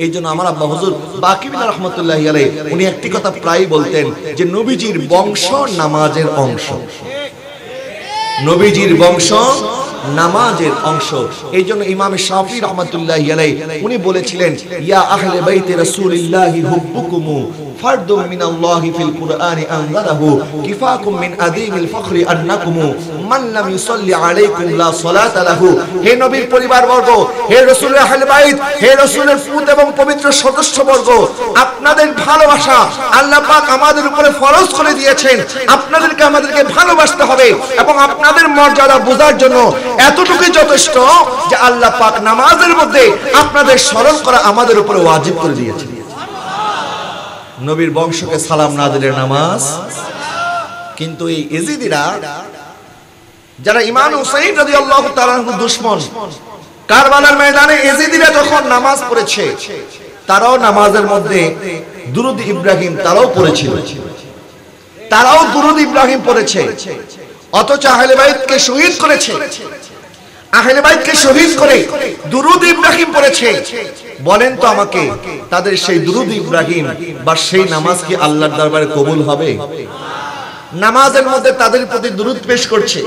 এই জন্য আমার আব্বা হুজুর বাকির রহমতুল্লাহি আলাইহি উনি একটি কথা প্রায় বলতেন যে নবীজির বংশ নামাজের অংশ, নবীজির বংশ নামাজের অংশ। এই জন্য ইমাম শাফি রহমতুল্লাহি আলাইহি উনি বলেছিলেন ইয়া আহলে বাইতে রাসূলিল্লাহি হুব্বুকুম ফারদুম মিনাল্লাহি ফিল কুরআনি আনজালাহু কিফাকুম মিন আযীমিল ফখরি আন্নাকুম মান লাম ইউসাল্লি আলাইকুম লা সালাতা লাহু। হে নবীর পরিবারবর্গ, হে রাসূলের আহলে বাইত, হে রাসূলের পুত এবং পবিত্র সদস্যবর্গ, আপনাদের ভালোবাসা আল্লাহ পাক আমাদের উপরে ফরজ করে দিয়েছেন। আপনাদেরকে আমাদেরকে ভালোবাসতে হবে এবং আপনাদের মর্যাদা বোঝার জন্য এতটুকুই যথেষ্ট যে আল্লাহ পাক নামাজের মধ্যে আপনাদের স্মরণ করা আমাদের উপরে ওয়াজিব করে দিয়েছেন। নবীর বংশকে সালাম না দিলে নামাজ। কিন্তু এই ইজিদিরা যারা ইমাম হুসাইন রাদিয়াল্লাহু তাআলা আনহু দুশমন, কারবালার ময়দানে ইজিদিরা যখন নামাজ পড়েছে তারাও নামাজের মধ্যে দুরূদ ইব্রাহিম তারাও পড়েছিল, তারাও দুরূদ ইব্রাহিম পড়েছে, অথচ আহলে বাইতকে শহীদ করেছে, আহলে বাইতকে শহীদ করে দুরূদ ইব্রাহিম পড়েছে। বলেন তো আমাকে, তাদের সেই দুরূদ ইব্রাহিম বা সেই নামাজ কি আল্লাহর দরবারে কবুল হবে? নামাজের মধ্যে তাদের প্রতি দুরূদ পেশ করছে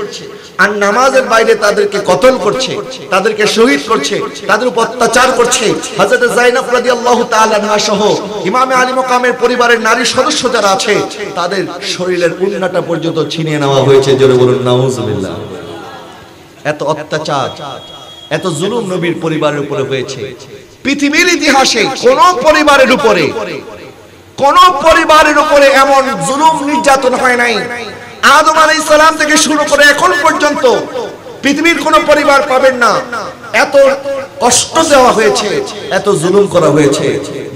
আর নামাজের বাইরে তাদেরকে কতল করছে, তাদেরকে শহীদ করছে, তাদের উপর অত্যাচার করছে। হযরত যায়েনব রাদিয়াল্লাহু তাআলা আনহা সহ ইমামে আলী মাকামের পরিবারের নারী সদস্য যারা আছে তাদের শরীরের উন্নাটা পর্যন্ত ছিনিয়ে নেওয়া হয়েছে। জোরে বলুন নাউজুবিল্লাহ। এত অত্যাচার, এত জুলুম নবীর পরিবারের উপরে হয়েছে। পৃথিবীর ইতিহাসে কোন পরিবারের উপরে এমন জুলুম নির্যাতন হয় নাই। আদম আলাইহিস সালাম থেকে শুরু করে এখন পর্যন্ত পৃথিবীর কোন পরিবার পাবেন না এত কষ্ট দেওয়া হয়েছে, এত জুলুম করা হয়েছে।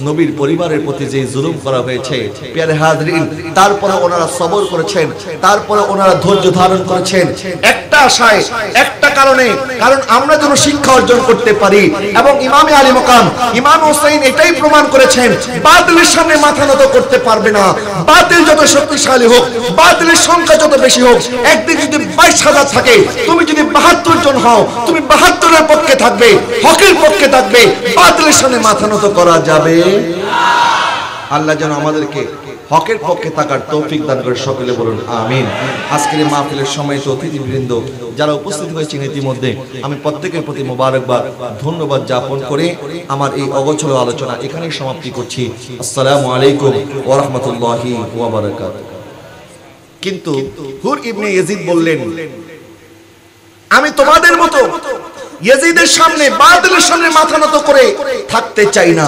নবীর পরিবারের প্রতি যে জুলুম করা হয়েছে প্যারে হাজরিন, তারপরে ওনারা সবর করেছেন, তারপরে ওনারা ধৈর্য ধারণ করেছেন একটা আশায়, একটা কারণে, কারণ আমরা যেন শিক্ষা অর্জন করতে পারি। এবং ইমামে আলী মাকাম ইমাম হুসাইন এটাই প্রমাণ করেছেন বাতিলের সামনে মাথা নত করতে পারবে না। বাতিল যত শক্তিশালী হোক, বাতিলের সংখ্যা যত বেশি হোক, একদিকে যদি 22,000 থাকে, তুমি যদি 72 জন হও, তুমি 72-এর পক্ষে থাকবে, হকের পক্ষে থাকবে, বাতিলের সামনে মাথা নত করা যাবে না। আল্লাহ যেন আমাদেরকে হকের পক্ষে থাকার তৌফিক দান করে, সকলে বলুন আমিন। আজকের এই মাহফিলের সময় তো অতিথিবৃন্দ যারা উপস্থিত হয়েছেন ইতিমধ্যে আমি প্রত্যেকের প্রতি মোবারকবাদ ধন্যবাদ জ্ঞাপন করে আমার এই অগোচর আলোচনা এখানেই সমাপ্তি করছি। আসসালামু আলাইকুম ওয়া রাহমাতুল্লাহি ওয়া বারাকাতুহু। কিন্তু হুর ইবনে ইয়াজিদ বললেন, আমি তোমাদের মতো ইয়াজিদের সামনে, বাতিলের সামনে মাথা নত করে থাকতে চাই না,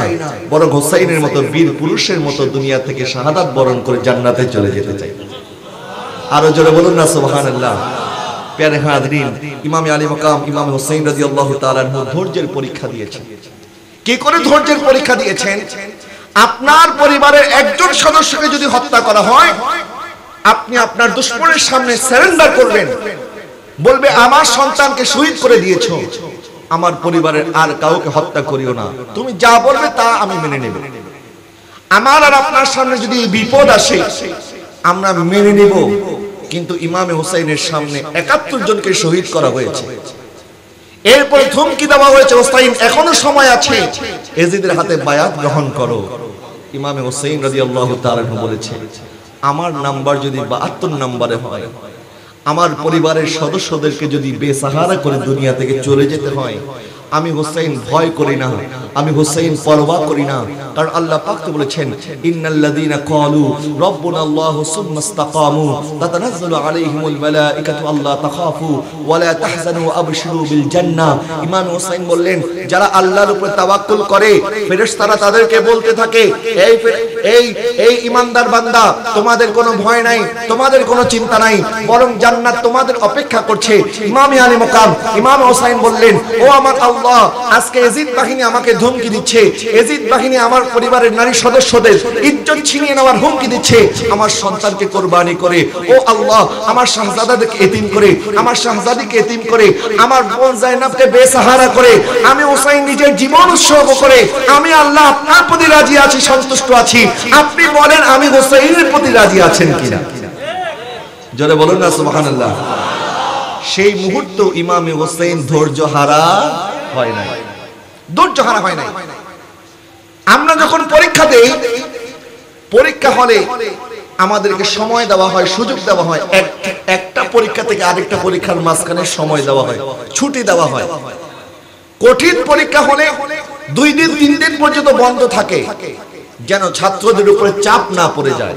বরং হুসাইনের মতো বীর পুরুষের মতো দুনিয়া থেকে শাহাদাত বরণ করে জান্নাতে চলে যেতে চাই। আরো জোরে বলুন না সুবহানাল্লাহ। প্যারে হাজরিন, ইমাম আলী মাকাম ইমাম হুসাইন রাদিয়াল্লাহু তাআলা আনহু ধৈর্যের পরীক্ষা দিয়েছেন। কি করে ধৈর্যের পরীক্ষা দিয়েছেন? আপনার পরিবারের একজন সদস্যকে যদি হত্যা করা হয়, আপনি আপনার দুশমনের সামনে সারেন্ডার করবেন, বলবে আমার সন্তানকে শহীদ করে দিয়েছো, আমার পরিবারের আর কাউকে হত্যা করিও না, তুমি যা বলবে তা আমি মেনে নেব। আমার আর আপনার সামনে যদি বিপদ আসে আমরা মেনে নেব। কিন্তু ইমামে হুসাইনের সামনে 71 জনকে শহীদ করা হয়েছে। এরপর ধমকি দেওয়া হয়েছে, হুসাইন এখনো সময় আছে, ইয়াজিদের হাতে বায়াত গ্রহণ করো। ইমামে হুসাইন রাদিয়াল্লাহু তাআলা বলেছে, আমার নাম্বার যদি 72 নম্বরে হয়, আমার পরিবারের সদস্যদেরকে যদি বেসাহারা করে দুনিয়া থেকে চলে যেতে হয়, আমি হুসাইন ভয় করি না, আমি হুসাইন পরোয়া করি না। কারণ আল্লাহ পাক তো বলেছেন, ইন্নাল্লাযীনা ক্বালু রাব্বুনাল্লাহু সুম্মা ইসতাকামু তাতানাজ্জালু আলাইহিমুল মালাঈকাতু আল্লা তাখাফু ওয়া লা তাহজানু আবশিরু বিল জান্নাহ। ইমাম হুসাইন বললেন, যারা আল্লাহর উপর তাওয়াক্কুল করে ফেরেশতারা তাদেরকে বলতে থাকে, এই ঈমানদার বান্দা, তোমাদের কোনো ভয় নাই, তোমাদের কোনো চিন্তা নাই, বরং জান্নাত তোমাদের অপেক্ষা করছে। ইমাম আলী মাকাম ইমাম হুসাইন বললেন, ও আমার আল্লাহ, আজকে ইয়াজিদ বাহিনী আমাকে ধমকি দিচ্ছে, ইয়াজিদ বাহিনী আমার পরিবারের নারী সদস্যদের ইজ্জত ছিনিয়ে নেওয়ার হুমকি দিচ্ছে, আমার সন্তানকে কুরবানি করে, ও আল্লাহ আমার শাহজাদাকে এতিম করে, আমার শাহজাদিকে এতিম করে, আমার বোন যায়েনবকে বেসাহারা করে, আমি হুসাইন নিজের জীবন উৎসর্গ করে, আমি আল্লাহ আপনার প্রতি রাজি আছি, সন্তুষ্ট আছি। আপনি বলেন আমি হুসাইনের প্রতি রাজি আছেন কিনা? জোরে বলুন না সুবহানাল্লাহ। সেই মুহূর্ত ইমামে হুসাইন ধৈর্য হারা হয় নাই, ধৈর্য হারা হয় নাই। যখন পরীক্ষা দেই, পরীক্ষা হলে আমাদেরকে সময় দেওয়া হয়, সুযোগ দেওয়া হয়, একটা পরীক্ষা থেকে আরেকটা পরীক্ষার মাঝখানে সময় দেওয়া হয়, ছুটি দেওয়া হয়। কঠিন পরীক্ষা হলে 2 দিন 3 দিন পর্যন্ত বন্ধ থাকে, যেন ছাত্রদের উপরে চাপ না পড়ে যায়,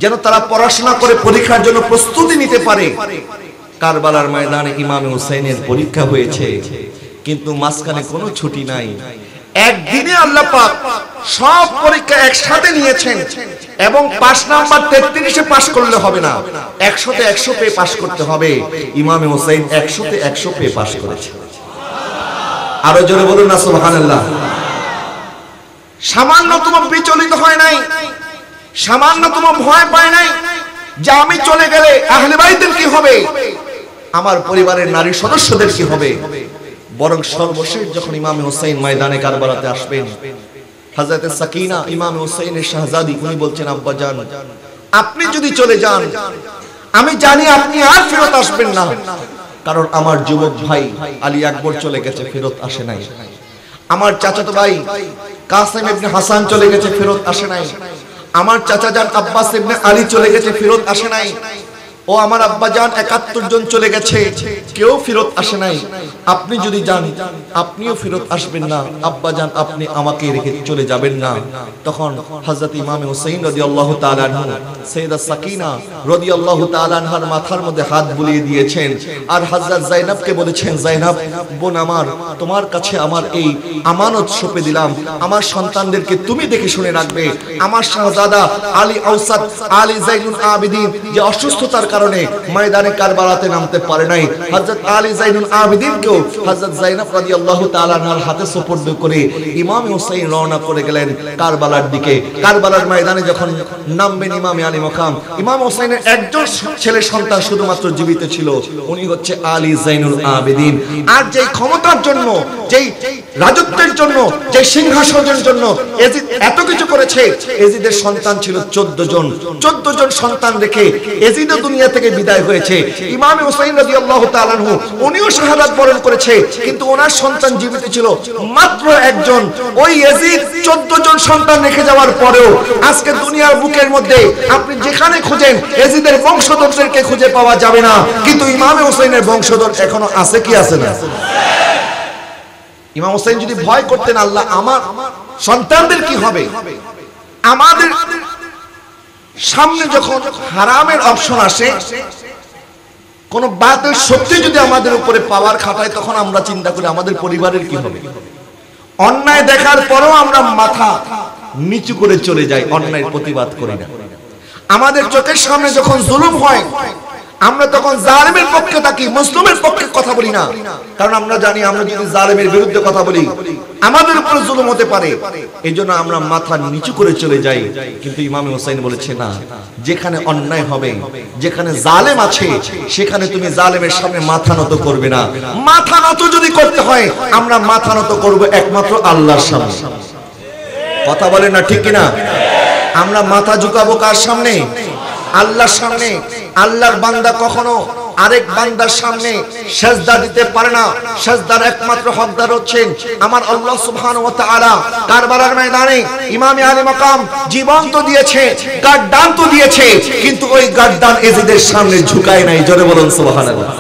যেন তারা পড়াশোনা করে পরীক্ষার জন্য প্রস্তুতি নিতে পারে। কারবালার ময়দানে ইমাম হুসাইনের পরীক্ষা হয়েছে, কিন্তু মাঝখানে কোনো ছুটি নাই। একদিনে আল্লাহ পাক সব পরীক্ষা একসাথে নিয়েছেন এবং 5 নাম্বার 33-এ পাস করলে হবে না, 100-তে 100 পেয়ে পাস করতে হবে। ইমাম হুসাইন 100-তে 100 পেয়ে পাস করেছে। আরো জোরে বলুন না সুবহানাল্লাহ। সামান্যতম বিচলিত হয় নাই, সামান্যতম ভয় পায় নাই যে আমি চলে গেলে আহলে বাইতের কি হবে, আমার পরিবারের নারী সদস্যদের কি হবে। বরং সর্বশেষ যখন ইমাম হুসাইন ময়দানে কারবালাতে আসবেন, হযরত সাকিনা ইমাম হুসাইনের শাহজাদি, উনি বলছেন আব্বা জান, আপনি যদি চলে যান আমি জানি আপনি আর ফেরত আসবেন না, কারণ আমার যুবক ভাই আলী আকবর চলে গেছে, ফেরত আসে নাই। আমার চাচাতো ভাই কাসেম ইবনে হাসান চলে গেছে, ফেরত আসে নাই। আমার চাচা জান আব্বাস ইবনে আলী চলে গেছে, ফেরত আসে নাই। ও আমার আব্বা জান 71 জন চলে গেছে, কেউ ফেরত আসে নাই। আপনি যদি যান আপনিও ফেরত আসবেন না, আব্বা জান আপনি আমাকে রেখে চলে যাবেন না। তখন হযরত ইমাম হুসাইন রাদিয়াল্লাহু তাআলা আনহু সাইয়্যিদা সাকিনা রাদিয়াল্লাহু তাআলা আনহার মাথার মধ্যে হাত বুলিয়ে দিয়েছেন, আর হযরত যায়েনবকে বলেছেন, যায়েনব বোন আমার, তোমার কাছে আমার এই আমানত সঁপে দিলাম, আমার সন্তানদেরকে তুমি দেখে শুনে রাখবে। আমার শাহজাদা আলী আওসাদ আলী যাইনুল আবেদিন যে অসুস্থতার কারণে ময়দানে কারবালাতে নামতে পারে নাই, হযরত আলী যাইনুল আবেদিনকেও হযরত যায়েনব রাদিয়াল্লাহু তাআলা আনহার হাতে সুপর্দ করে ইমাম হুসাইন রওনা করে গেলেন কারবালার দিকে। কারবালার ময়দানে যখন নামবেন ইমাম আলী মাকাম, ইমাম হুসাইনের একজন ছেলে সন্তান শুধুমাত্র জীবিত ছিল, উনি হচ্ছে আলী যাইনুল আবেদিন। আর যেই ক্ষমতার জন্য, যেই রাজত্বের জন্য, যেই সিংহাসনের জন্য এজিদ এত কিছু করেছে, এজিদের সন্তান ছিল 14 জন। 14 জন সন্তান রেখে এজিদ দুনিয়া থেকে বিদায় হয়েছে। ইমাম হুসাইন রাদিয়াল্লাহু তাআলা আনহু উনিও শাহাদাত বরণ করেছে, কিন্তু ওনার সন্তান জীবিত ছিল মাত্র একজন। ওই এজিদ 14 জন সন্তান রেখে যাওয়ার পরেও আজকে দুনিয়ার বুকের মধ্যে আপনি যেখানে খুঁজেন এজিদের বংশধরদেরকে খুঁজে পাওয়া যাবে না, কিন্তু ইমাম হুসাইনের বংশধর এখনো আছে কি আছে না? ইমাম হুসাইন যদি ভয় করতেন আল্লাহ আমার সন্তানদের কি হবে, আমাদের সামনে যখন হারামের অপশন আসে, কোন বাতের শক্তি যদি আমাদের উপরে পাওয়ার খাটায়, তখন আমরা চিন্তা করি আমাদের পরিবারের কি হবে। অন্যায় দেখার পরেও আমরা মাথা নিচু করে চলে যাই, অন্যায়ের প্রতিবাদ করি না। আমাদের চোখের সামনে যখন জুলুম হয় আমরা তখন জালেমের পক্ষে থাকি, মুসলিমের পক্ষে কথা বলি না, কারণ আমরা জানি আমরা যদি জালেমের বিরুদ্ধে কথা বলি আমাদের উপরে জুলুম হতে পারে। এইজন্য আমরা মাথা নিচু করে চলে যাই। কিন্তু ইমাম হুসাইন বলেছে না, যেখানে অন্যায় হবে, যেখানে জালেম আছে, সেখানে তুমি জালেমের সামনে মাথা নত করবে না। মাথা নত যদি করতে হয় আমরা মাথা নত করব একমাত্র আল্লাহর সামনে। কথা বলেন না ঠিক কিনা? আমরা মাথা ঝুঁকাবো কার সামনে? আল্লাহর সামনে। আল্লাহর বান্দা কখনো আরেক বান্দার সামনে সেজদা দিতে পারে না। সেজদার একমাত্র হকদার হচ্ছেন আমার আল্লাহ সুবহানাহু ওয়া তাআলা। কারবালার ময়দানে ইমাম আলী মাকাম জীবন তো দিয়েছে, গার্দান তো দিয়েছে, কিন্তু ওই গার্দান এজিদের সামনে ঝুঁকায় নাই। জোরে বলুন সুবহানাল্লাহ।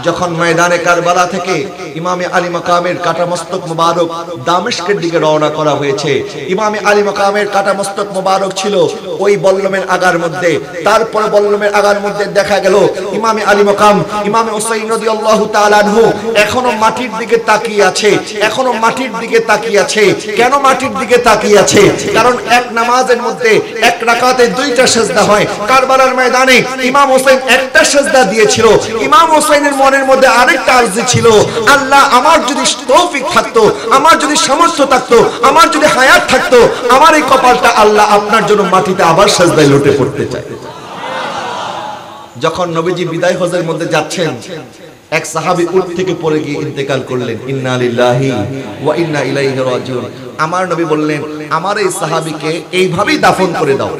যখন ময়দানে কারবালা থেকে ইমামে আলী মাকামের কাটা মস্তক মুবারক দামেস্কের দিকে রওনা করা হয়েছে, ইমামে আলী মাকামের কাটা মস্তক মুবারক ছিল ওই বল্লমের আগার মধ্যে। তারপর বল্লমের আগার মধ্যে দেখা গেল ইমামে আলী মাকাম ইমামে হুসাইন রাদিয়াল্লাহু তাআলা আনহু এখনো মাটির দিকে তাকিয়ে আছে, এখনো মাটির দিকে তাকিয়ে আছে। কেন মাটির দিকে তাকিয়ে আছে? কারণ এক নামাজের মধ্যে এক রাকাতে 2টা সেজদা হয়। কারবালার ময়দানে ইমাম হুসাইন একটা সেজদা দিয়েছিল। ইমাম হুসাইনের মনের মধ্যে আরেকটা আরজি ছিল, আল্লাহ আমার যদি তৌফিক থাকতো, আমার যদি সামর্থ্য থাকতো, আমার যদি হায়াত থাকতো, আমার এই কপালটা আল্লাহ আপনার জন্য মাটিতে আবার সাজদায় লুটে পড়তে চাই। যখন নবীজি বিদায় হজের মধ্যে যাচ্ছেন, এক সাহাবী উট থেকে পড়ে গিয়ে ইন্তেকাল করলেন। ইন্না লিল্লাহি ওয়া ইন্না ইলাইহি রাজিউন। আমার নবী বললেন আমার এই সাহাবীকে এইভাবেই দাফন করে দাও।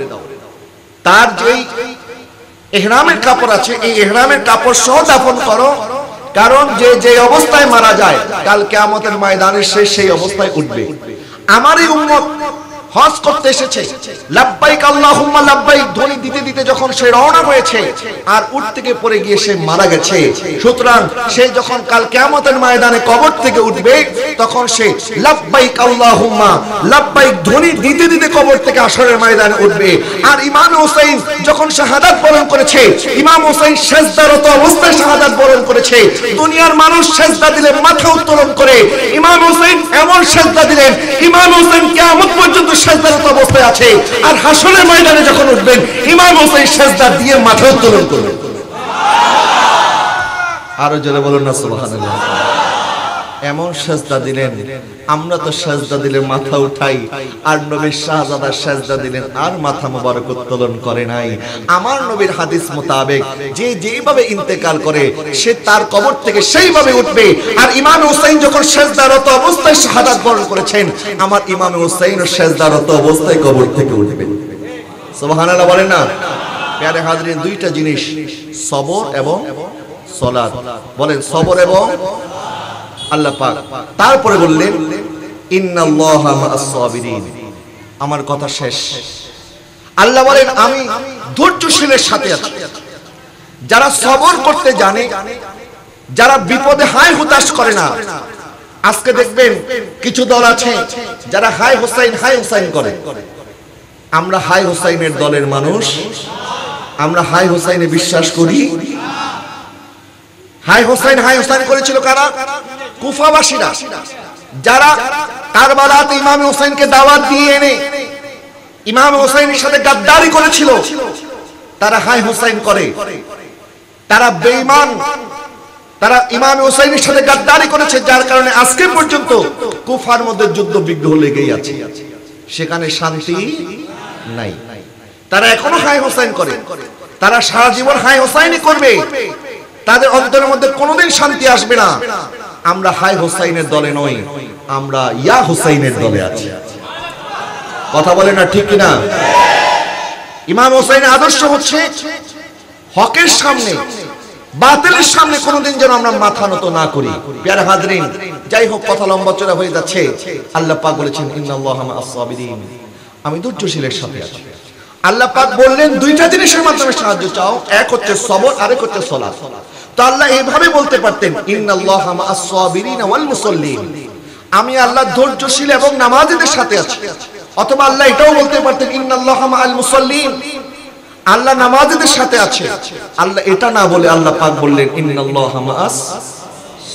তার যেই ইহরামের কাপড় আছে এই ইহরামের কাপড় সহ দাফন করো, কারণ যে যে অবস্থায় মারা যায় কাল কিয়ামতের ময়দানে সে সেই অবস্থায় উঠবে। আমার এই উম্মত হজ করতে এসেছে, লাব্বাইক আল্লাহুম্মা লাব্বাইক ধ্বনি দিতে দিতে যখন সে রওনা হয়েছে আর উট থেকে পড়ে গিয়ে সে মারা গেছে, সুতরাং সে যখন কাল কিয়ামতের ময়দানে কবর থেকে উঠবে তখন সে লাব্বাইক আল্লাহুম্মা লাব্বাইক ধ্বনি দিতে দিতে কবর থেকে হাশরের ময়দানে উঠবে। আর ইমাম হুসাইন যখন শাহাদাত বরণ করেছে, ইমাম হুসাইন সিজদারত অবস্থায় শাহাদাত বরণ করেছে। দুনিয়ার মানুষ সিজদা দিলে মাথা উত্তোলন করে, ইমাম হুসাইন এমন সিজদা দিলেন ইমাম হুসাইন কিয়ামত পর্যন্ত সিজদারত অবস্থায় আছে। আর হাশরের ময়দানে যখন উঠবেন ইমাম হুসাইন সিজদা দিয়ে মাথা উত্তোলন করবেন। আরো জোরে বলুন না সুবহানাল্লাহ। এমন সিজদা দিলেন, আমরা তো সিজদা দিলে মাথা উঠাই, আর নবীর শাহজাদা সিজদা দিলেন আর মাথা মোবারক উত্তোলন করে নাই। আমার নবীর হাদিস মোতাবেক যে যেভাবে ইন্তেকাল করে সে তার কবর থেকে সেইভাবে উঠবে। আর ইমাম হুসাইন যখন সিজদারত অবস্থায় শাহাদাত বরণ করেছেন, আমার ইমাম হুসাইন সিজদারত অবস্থায় কবর থেকে উঠবেন। সুবহানাল্লাহ বলেন না। প্যারে হাজরিন, দুইটা জিনিস, সবর এবং সালাত। বলেন সবর এবং আল্লাহ পাক তারপরে বললেন ইন্নাল্লাহা মা'আস সাবিরিন। আমার কথা শেষ। আল্লাহ বলেন আমি ধৈর্যশীলের সাথে আছি। যারা সবর করতে জানে, যারা বিপদে হায় হুতাশ করে না। আজকে দেখবেন কিছু দল আছে যারা হায় হুসাইন করে। আমরা হায় হুসাইনের দলের মানুষ, আমরা হায় হুসাইনে বিশ্বাস করি। হায় হুসাইন করেছিল কারা? কুফাবাসীরা, যারা কারবালাতে ইমাম হুসাইনকে দাওয়াত দিয়ে এনে ইমাম হুসাইনের সাথে গাদ্দারি করেছিল, তারা হায় হুসাইন করে। তারা বেঈমান, তারা ইমাম হুসাইনের সাথে গাদ্দারি করেছে, যার কারণে আজকে পর্যন্ত কুফার মধ্যে যুদ্ধ বিগ্রহ লেগেই আছে, সেখানে শান্তি নাই। তারা এখনো হায় হুসাইন করে, তারা সারা জীবন হায় হুসাইনই করবে, তাদের অন্তরের মধ্যে কোনোদিন শান্তি আসবে না। আমরা হায় হুসাইনের দলে নই, আমরা ইয়া হুসাইনের দলে আছি। কথা বলে না ঠিক কিনা? ইমাম হুসাইনের আদর্শ হচ্ছে হকের সামনে বাতিলের সামনে কোনোদিন যেন আমরা মাথা নত না করি। প্যারা হাজরিন, যাই হোক কথা লম্বা চড়া হয়ে যাচ্ছে। আল্লাহ পাক বলেছেন ইন্নাল্লাহা মা'আস সাবিরিন, আমি ধৈর্যশীলের সাথে আছি। আল্লাহ পাক বললেন দুইটা জিনিসের মাধ্যমে সাহায্য চাও, এক হচ্ছে সবর, আরেক হচ্ছে সালাত। তো আল্লাহ এইভাবে বলতে পারতেন ইন্নাল্লাহা মা'আস সাবিরিন ওয়াল মুসাল্লিন, আমি আল্লাহ ধৈর্যশীল এবং নামাজীদের সাথে আছি। অথবা আল্লাহ এটাও বলতে পারতেন ইন্নাল্লাহা মা'আল মুসাল্লিন, আল্লাহ নামাজীদের সাথে আছে। আল্লাহ এটা না বলে আল্লাহ পাক বললেন ইন্নাল্লাহা মা'আস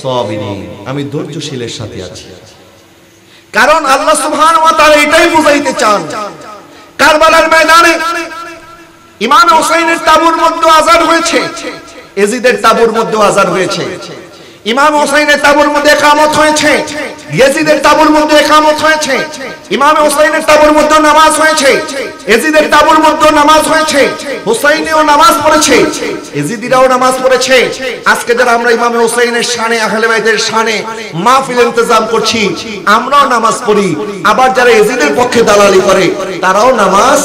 সাবিরিন, আমি ধৈর্যশীলের সাথে আছি। কারণ আল্লাহ সুবহানাহু ওয়া তাআলা এটাই বুঝাইতে চান। কারবালার ময়দানে ইমাম হুসাইনের তাবুর মধ্যে আযান হয়েছে, ইয়াজিদের তাবুর মধ্যে আযান হয়েছে, ইমাম হুসাইনের তাবুর মধ্যে ইকামত হয়েছে, ইয়াজিদের তাবুর মধ্যে ইকামত হয়েছে, ইমাম হুসাইনের তাবুর মধ্যে নামাজ হয়েছে, ইয়াজিদের তাবুর মধ্যে নামাজ হয়েছে, হুসাইনিও নামাজ পড়েছে, ইয়াজিদিরাও নামাজ পড়েছে। আজকে যারা আমরা ইমাম হুসাইনের শানে, আহলে বাইতের শানে মাহফিল ইন্তজাম করছি, আমরাও নামাজ পড়ি। আবার যারা ইয়াজিদের পক্ষে দালালি করে তারাও নামাজ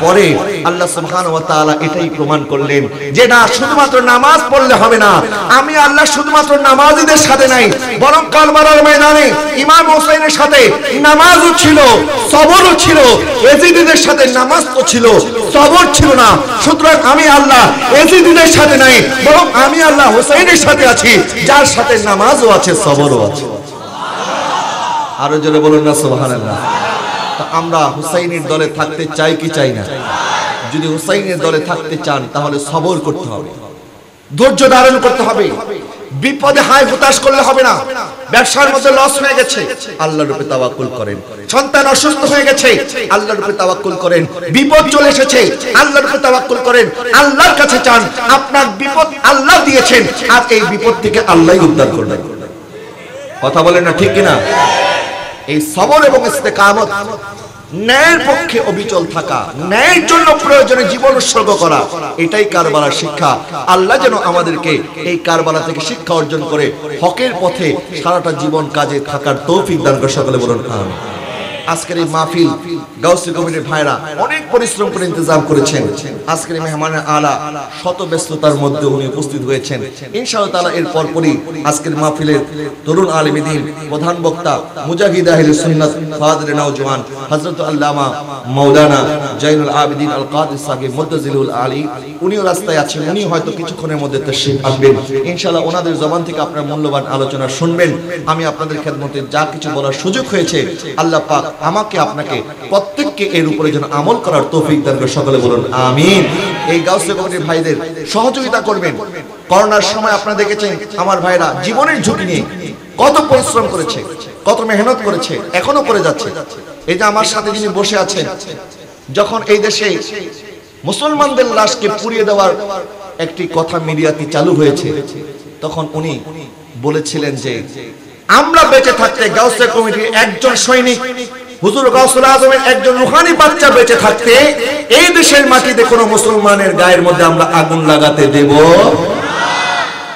পড়ে। আল্লাহ সুবহানাহু ওয়া তাআলা এটাই প্রমাণ করলেন যে না, শুধুমাত্র নামাজ পড়লে হবে না। আমি আল্লাহ শুধুমাত্র নামাজীদের সাথে নাই, বরং কারবালার ময়দানে ইমাম হুসাইনের সাথে নামাজও ছিল, সবরও ছিল। ইয়াজিদিদের সাথে নামাজ তো ছিল, সবর ছিল না। সুতরাং আমি আল্লাহ ইয়াজিদিদের সাথে নাই, বরং আমি আল্লাহ হুসাইনের সাথে আছি, যার সাথে নামাজও আছে, সবরও আছে। আরো জোরে বলুন না সুবহানাল্লাহ। আমরা হুসাইনের দলে থাকতে চাই কি চাই না? যদি হুসাইনের দলে থাকতে চান তাহলে সবর করতে হবে, ধৈর্য ধারণ করতে হবে। বিপদে হায় হুতাশ করলে হবে না। ব্যবসার মধ্যে লস হয়ে গেছে, আল্লাহর উপরে তাওয়াক্কুল করেন। সন্তান অসুস্থ হয়ে গেছে, আল্লাহর উপরে তাওয়াক্কুল করেন। বিপদ চলে এসেছে, আল্লাহর উপরে তাওয়াক্কুল করেন। আল্লাহর কাছে চান, আপনার বিপদ আল্লাহ দিয়েছেন, আর এই বিপদ থেকে আল্লাহই উদ্ধার করবেন। কথা বলেন না ঠিক কিনা? এই সবর এবং ইস্তেকামত, ন্যায়ের পক্ষে অবিচল থাকা, ন্যায়ের জন্য প্রয়োজনে জীবন উৎসর্গ করা, এটাই কারবালার শিক্ষা। আল্লাহ যেন আমাদেরকে এই কারবালা থেকে শিক্ষা অর্জন করে হকের পথে সারাটা জীবন কাজে থাকার তৌফিক দান করে। সকলে বলুন আমিন। আজকের এই মাহফিল গাউসী কমিটির ভাইরা অনেক পরিশ্রম করে ইন্তজাম করেছেন। আজকের এই মেহমানের আলা শত ব্যস্ততার মধ্যে উনি উপস্থিত হয়েছেন। ইনশাআল্লাহ তাআলা এর পরপরই আজকের মাহফিলের তরুণ আলেম দ্বীন প্রধান বক্তা মুজাহিদ আহলে সুন্নাত ফাদরে নওজওয়ান হযরত আল্লামা মাওলানা জাইনুল আবেদিন আল কাদের সাহেব মুতাজিলুল আলী উনিও রাস্তায় আছেন। উনি হয়তো কিছুক্ষণের মধ্যে তাশরীফ আনবেন। ইনশাআল্লাহ ওনাদের জবান থেকে আপনারা মূল্যবান আলোচনা শুনবেন। আমি আপনাদের খেদমতে যা কিছু বলার সুযোগ হয়েছে আল্লাহ পাক আমাকে আপনাকে প্রত্যেককে এর উপরে যেন আমল করার তৌফিক দান করে। সকলে বলুন আমিন। এই গাউসী কমিটির ভাইদের সহযোগিতা করবেন। করোনার সময় আপনারা দেখেছেন আমার ভাইরা জীবনের ঝুঁকি নিয়ে কত পরিশ্রম করেছে, কত মেহনত করেছে, এখনো করে যাচ্ছে। এই যে আমার সাথে যিনি বসে আছেন, যখন এই দেশে মুসলমানদের লাশকে পুড়িয়ে দেওয়ার একটি কথা মিডিয়াতে চালু হয়েছে, তখন উনি বলেছিলেন যে আমরা বেঁচে থাকতে গাউসী কমিটির একজন সৈনিক হুজুর গাউসুল আজমের একজন রুহানি বাচ্চা বেঁচে থাকতে এই দেশের মাটিতে কোনো মুসলমানের গায়ের মধ্যে আমরা আগুন লাগাতে দেব।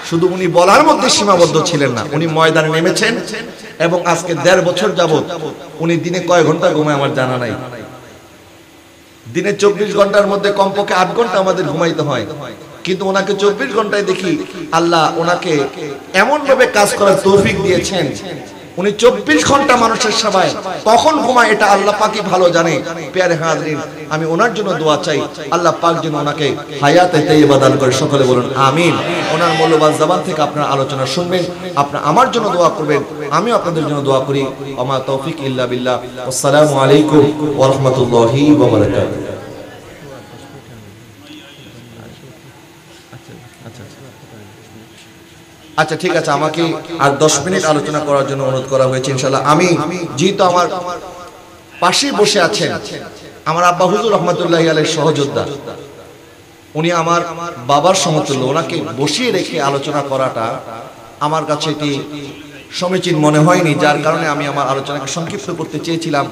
শুধু উনি বলার মধ্যে সীমাবদ্ধ ছিলেন না, উনি ময়দানে নেমেছেন এবং আজকে ১.৫ বছর যাবত উনি দিনে কয় ঘন্টা ঘুমায় আমার জানা নাই। দিনে ২৪ ঘন্টার মধ্যে কমপক্ষে ৮ ঘন্টা আমাদের ঘুমাইতে হয়, কিন্তু ওনাকে ২৪ ঘন্টায় দেখি আল্লাহ ওনাকে এমন ভাবে কাজ করার তৌফিক দিয়েছেন, উনি ২৪ ঘন্টা মানুষের সেবায় কখন ঘুমায় এটা আল্লাহ পাকই ভালো জানে। প্যারে হাজরিন, আমি ওনার জন্য দোয়া চাই আল্লাহ পাক যেন ওনাকে হায়াতে তাইয়্যিবা দান করে। সকলে বলুন আমিন। ওনার মূল্যবান জবান থেকে আপনারা আলোচনা শুনবেন, আপনারা আমার জন্য দোয়া করবেন, আমিও আপনাদের জন্য দোয়া করি। ওমা তৌফিক ইল্লা বিল্লাহ। আসসালামু আলাইকুম ওয়া রাহমাতুল্লাহি ওয়া বারাকাতুহু। আচ্ছা ঠিক আছে, আমাকে আর 10 মিনিট আলোচনা করার জন্য অনুরোধ করা হয়েছে। ইনশাআল্লাহ আমি যেহেতু আমার পাশেই বসে আছেন আমার আব্বা হুজুর রহমাতুল্লাহি আলাইহির সহযোদ্ধা, উনি আমার বাবার সমতুল্য, ওনাকে বসিয়ে রেখে আলোচনা করাটা আমার কাছে এটি সমীচীন মনে হয়নি, যার কারণে আমি আমার আলোচনাকে সংক্ষিপ্ত করতে চেয়েছিলাম।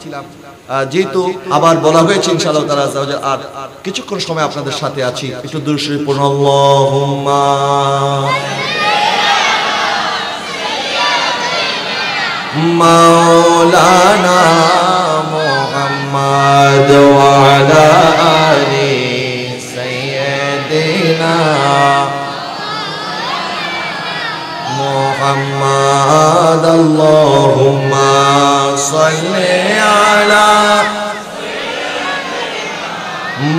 যেহেতু আবার বলা হয়েছে ইনশাআল্লাহ তাআলা আর কিছুক্ষণ সময় আপনাদের সাথে আছি, একটু দরুদ শরীফ পড়ুন। আল্লাহুম্মা মাওলানা মুহাম্মদ ওয়া আলা আলি সাইয়্যিদিনা মুহাম্মদ। আল্লাহুম্মা সাল্লি আলা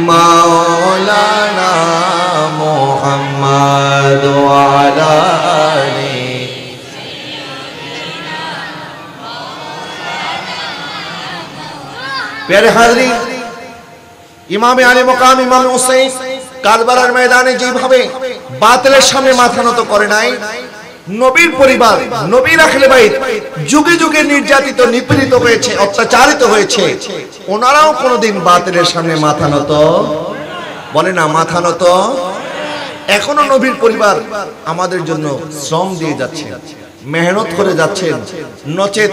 মাওলানা মুহাম্মদ ওয়া আলা আলি। প্যারে হাজরিন, ইমামে আলী মুকাম ইমাম হুসাইন কারবালার ময়দানে যেভাবে বাতিলের সামনে মাথা নত করে নাই, নবীর পরিবার নবীর আহলে বাইত যুগে যুগে নির্যাতিত নিপীড়িত হয়েছে, অত্যাচারিত হয়েছে, ওনারাও কোনোদিন বাতিলের সামনে মাথা নত বলে না, মাথা নত। এখনো নবীর পরিবার আমাদের জন্য শ্রম দিয়ে যাচ্ছে, মেহনত করে যাচ্ছেন। নচেত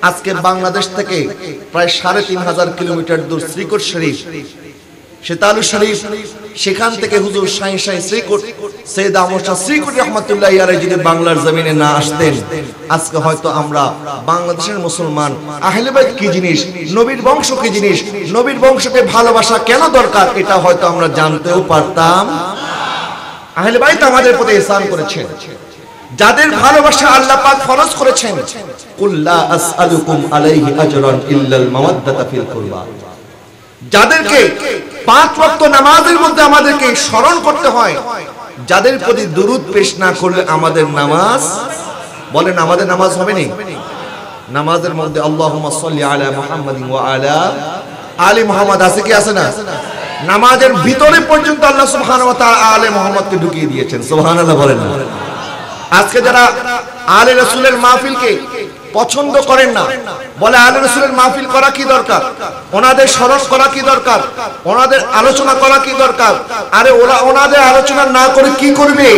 আজকে বাংলাদেশ থেকে প্রায় ৩৫০০ কিলোমিটার দূর শ্রীকোট শরীফ, সেতালু শরীফ, সেখান থেকে হুজুর শাহী শ্রীকোট সৈয়দ আহমদ শাহ শ্রীকোট রাহমাতুল্লাহি আলাইহি যদি বাংলার জমিনে না আসতেন, আজকে হয়তো আমরা বাংলাদেশের মুসলমান আহলে বাইত কি জিনিস, নবীর বংশ কি জিনিস, নবীর বংশকে ভালোবাসা কেন দরকার, এটা হয়তো আমরা জানতেও পারতাম। আহলে বাইত আমাদের প্রতি ইহসান করেছেন, যাদের ভালোবাসা আল্লাহ পাক ফরজ করেছেন, কুল লা আসআলুকুম আলাইহি আজরান ইল্লাল মাওয়াদ্দাতা ফিল কুরবা, যাদেরকে 5 ওয়াক্ত নামাজের মধ্যে আমাদেরকে স্মরণ করতে হয়, যাদের প্রতি দুরূদ পেশ না করলে আমাদের নামাজ, বলেন আমাদের নামাজ হবে না। নামাজের মধ্যে আল্লাহুম্মা সাল্লি আলা মুহাম্মাদিন ওয়া আলা আলি মুহাম্মাদ আছে কি আছে না? নামাজের ভিতরে পর্যন্ত আল্লাহ সুবহানাহু ওয়া তাআলা আলে মুহাম্মাদকে ঢুকিয়ে দিয়েছেন। সুবহানাল্লাহ বলেন না। আজকে যারা আলে রাসূলের মাহফিলকে পছন্দ করেন না, বলে আলে রাসূলের মাহফিল করা কি দরকার, ওনাদের স্মরণ করা কি দরকার, ওনাদের আলোচনা করা কি দরকার, আরে ওরা ওনাদের আলোচনা না করে কি করবে?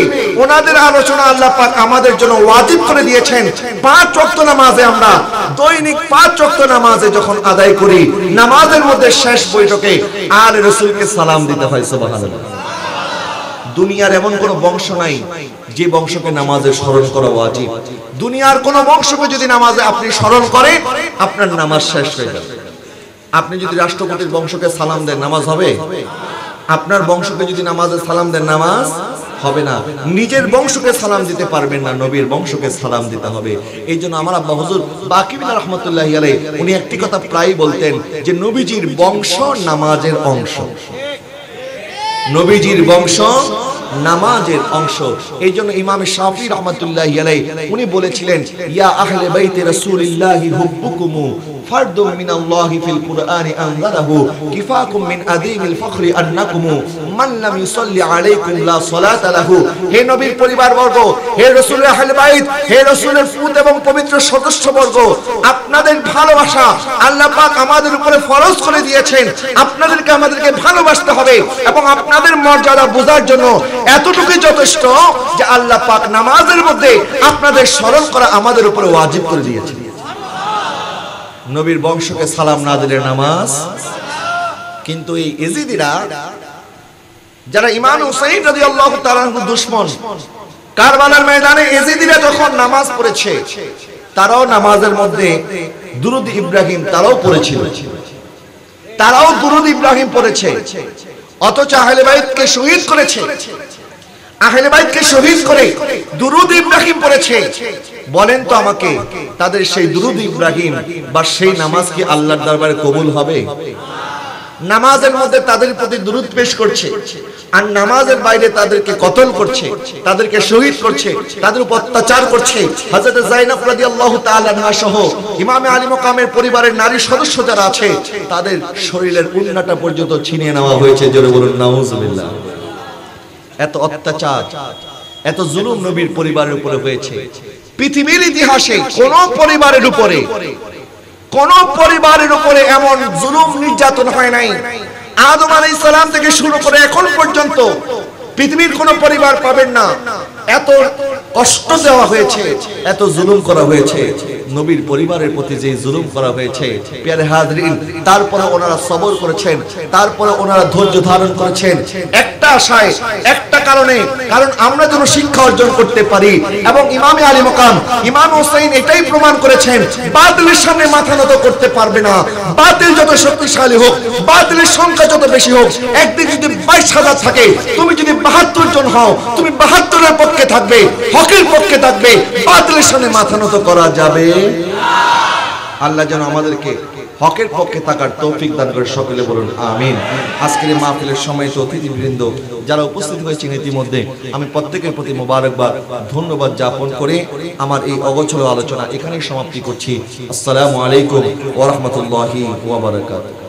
ওনাদের আলোচনা আল্লাহ পাক আমাদের জন্য ওয়াজিব করে দিয়েছেন। 5 ওয়াক্ত নামাজে আমরা দৈনিক 5 ওয়াক্ত নামাজে যখন আদায় করি, নামাজের মধ্যে শেষ বৈঠকে আলে রাসূলকে সালাম দিতে হয়। সুবহানাল্লাহ। দুনিয়ার এমন কোন বংশ নাই যে বংশকে নামাজে স্মরণ করা ওয়াজিব। দুনিয়ার কোন বংশকে যদি নামাজে আপনি স্মরণ করেন, আপনার নামাজ শেষ হয়ে যাবে। আপনি যদি রাষ্ট্রপতির বংশকে সালাম দেন নামাজ হবে? আপনার বংশকে যদি নামাজে সালাম দেন নামাজ হবে না। নিজের বংশকে সালাম দিতে পারবেন না, নবীর বংশকে সালাম দিতে হবে। এই জন্য আমার আব্বা হুজুর বাকি বিন রহমতুল্লাহি আলাইহি উনি একটি কথা প্রায় বলতেন যে নবীজির বংশ নামাজের অংশ, নবীজির বংশ নামাজের অংশ। এই জন্য ইমাম শাফি রহমতুল্লাহি আলাইহি উনি বলেছিলেন ইয়া আহলে বাইতে রাসূলিল্লাহি হুব্বুকুম ফারদুম মিনাল্লাহি ফিল কুরআনি আনজালাহু কিফাকুম মিন আযীমিল ফখরি আন্নাকুম মান লাম ইউসাল্লি আলাইকুম লা সালাতা লাহু। হে নবীর পরিবারবর্গ, হে রাসূলের আহলে বাইত, হে রাসূলের ফুত এবং পবিত্র সদস্যবর্গ, আপনাদের ভালোবাসা আল্লাহ পাক আমাদের উপরে ফরজ করে দিয়েছেন। আপনাদেরকে আমাদেরকে ভালোবাসতে হবে এবং আপনাদের মর্যাদা বোঝার জন্য এতটুকুই যথেষ্ট যে আল্লাহ পাক নামাজের মধ্যে আপনাদের স্মরণ করা আমাদের উপরে ওয়াজিব করে দিয়েছেন। নবীর বংশকে সালাম না দিলে নামাজ। কিন্তু এই ইজিদিরা যারা ইমাম হুসাইন রাদিয়াল্লাহু তাআলা আনহুর দুশমন, কারবালার ময়দানে ইজিদিরা যখন নামাজ পড়েছে তারাও নামাজের মধ্যে দুরূদ ইব্রাহিম তারাও পড়েছিল, তারাও দুরূদ ইব্রাহিম পড়েছে, অথচ আহলে বাইতকে শহীদ করেছে, আহলে বাইতকে শহীদ করে দুরূদ ইব্রাহিম পড়েছে। বলেন তো আমাকে, তাদের সেই দুরূদ ইব্রাহিম বা সেই নামাজ কি আল্লাহর দরবারে কবুল হবে? নামাজের মধ্যে তাদের প্রতি দুরূদ পেশ করছে আর নামাজের বাইরে তাদেরকে কতল করছে, তাদেরকে শহীদ করছে, তাদের উপর অত্যাচার করছে। হযরত যায়েনব রাদিয়াল্লাহু তাআলা আনহা সহ ইমামে আলী মাকামের পরিবারের নারী সদস্য যারা আছে তাদের শরীরের উন্নাটা পর্যন্ত ছিনিয়ে নেওয়া হয়েছে। জোরে বলুন নাউজুবিল্লাহ। এত অত্যাচার, এত জুলুম নবীর পরিবারের উপরে হয়েছে। পৃথিবীর ইতিহাসে কোন পরিবারের উপরে এমন জুলুম নির্যাতন হয় নাই। আদম আলাইহিস সালাম থেকে শুরু করে এখন পর্যন্ত পৃথিবীর কোন পরিবার পাবেন না এত কষ্ট দেওয়া হয়েছে, এত জুলুম করা হয়েছে। নবীর পরিবারের প্রতি যে জুলুম করা হয়েছে প্রিয় হাজরিন, তারপরে ওনারা সবর করেছেন, তারপরে ওনারা ধৈর্য ধারণ করেছেন একটা আশায়, একটা কারণে, কারণ আমরা যেন শিক্ষা অর্জন করতে পারি। এবং ইমামে আলী মাকাম ইমাম হুসাইন এটাই প্রমাণ করেছেন বাতিলের সামনে মাথা নত করতে পারবে না। বাতিল যত শক্তিশালী হোক, বাতিলের সংখ্যা যত বেশি হোক, একদিন যদি 22,000 থাকে, তুমি যদি 72 জন হও, তুমি 72-এর পক্ষে থাকবে, হকের পক্ষে থাকবে, বাতিলের সামনে মাথা নত করা যাবে। আল্লাহ যেন আমাদেরকে হকের পক্ষে থাকার তৌফিক দান করে, সকলে বলুন আমিন। আজকের এই মাহফিলের সম্মানিত অতিথিবৃন্দ যারা উপস্থিত হয়েছেন ইতিমধ্যে, আমি প্রত্যেকের প্রতি মোবারকবাদ ধন্যবাদ জ্ঞাপন করে আমার এই অগোচর আলোচনা এখানেই সমাপ্তি করছি। আসসালামু আলাইকুম ওয়া রাহমাতুল্লাহি ওয়া বারাকাতুহু।